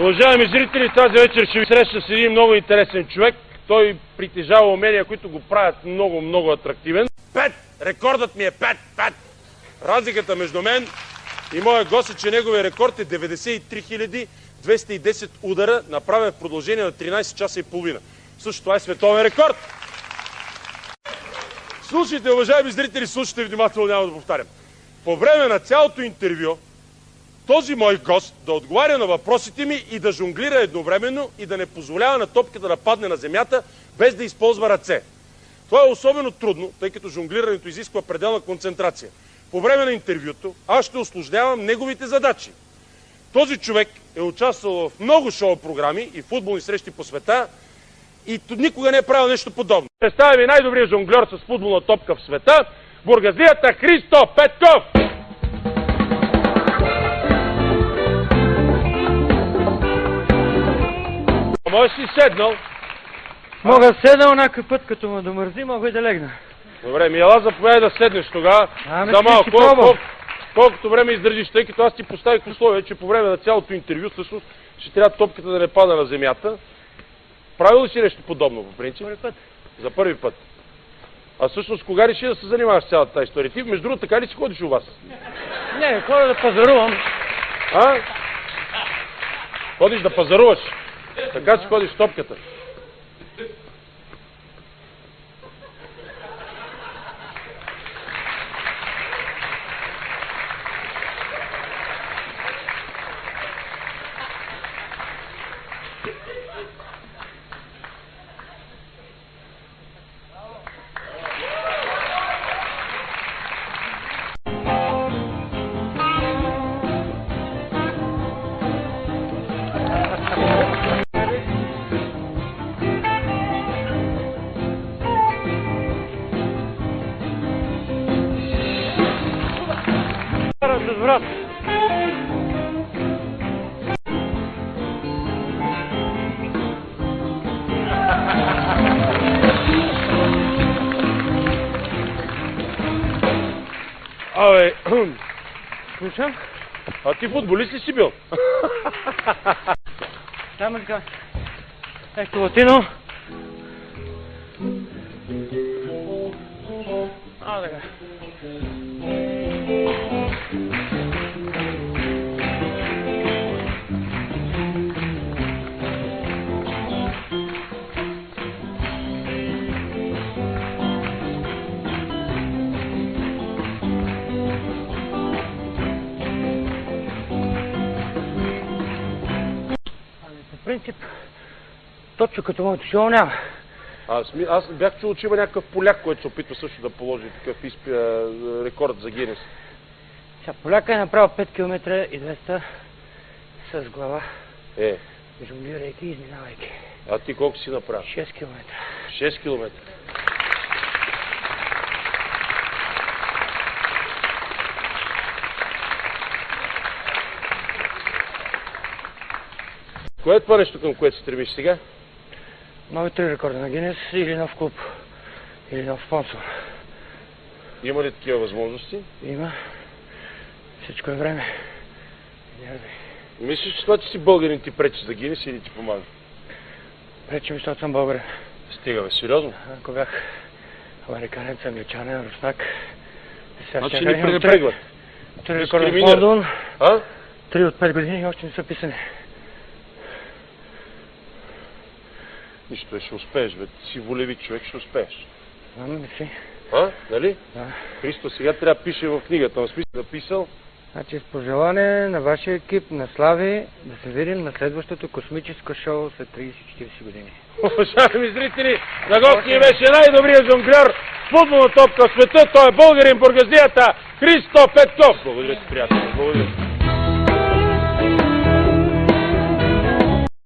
Уважаеми зрители, тази вечер ще ви среща с един много интересен човек. Той притежава умения, които го правят много атрактивен. 5! Рекордът ми е 5! Разликата между мен и моя гост е, че неговия рекорд е 93 210 удара, направен в продължение на 13 часа и половина. Също това е световен рекорд! Слушайте, уважаеми зрители, слушайте внимателно, няма да повтарям. По време на цялото интервю, този мой гост да отговаря на въпросите ми и да жонглира едновременно и да не позволява на топката да падне на земята, без да използва ръце. Това е особено трудно, тъй като жонглирането изисква пределна концентрация. По време на интервюто аз ще усложнявам неговите задачи. Този човек е участвал в много шоу-програми и футболни срещи по света и никога не е правил нещо подобно. Представя ви най-добрият жонглер с футболна топка в света, бургазията Христо Петков! Можеш си седнал? Мога да седнал някакъв път, като ме домързи, мога и да легна. Добре, ела заповядай да седнеш тогава. За малко. Колкото време издържиш, тъй като аз ти поставих условие, че по време на цялото интервю всъщност ще трябва топката да не пада на земята. Правил ли си нещо подобно по принцип? Първи път. За първи път. А всъщност кога реши да се занимаваш с цялата тази история? Ти между другото така ли си ходиш у вас? Не, ходя да пазарувам. А? Ходиш да пазаруваш? Така си ходиш с топката. Брат. Абе, Слушам? а ти футболист ли си бил? Там е така. Ето латино. Така. По принцип, точно като моето шоу няма. Аз бях чул, че има някакъв поляк, който се опитва също да положи такъв рекорд за Гинес. Поляка е направил 5 км и 200 с глава, жонглирайки и изминавайки. А ти колко си направил? 6 км. 6 км. Кое е това нещо, към което се стремиш сега? Нови 3 рекорда на Гинес или нов клуб, или нов спонсор. Има ли такива възможности? Има. Всичко е време. Мислиш, че това, че си българин, ти пречи за Гинес или ти помага? Пречи ми, защото съм българин. Стига, бе, сериозно? Ако бях американец, англичанин, руснак... Значи ни пренебрегват. 3 рекорда в Лондон, 3 от 5 години и още не са писани. Нищо, ще успееш, бе. Ти си волевит човек, ще успееш. Не си. Нали? Да. Христо сега трябва да пише в книгата. В смисъл написал. Значи с пожелание на вашия екип, на Слави, да се видим на следващото космическо шоу след 30-40 години. Уважаеми зрители, на гости беше най-добрият жонглер с футболна топка в света. Той е българин, бургазията Христо Петков. Благодаря ти, приятели. Благодаря.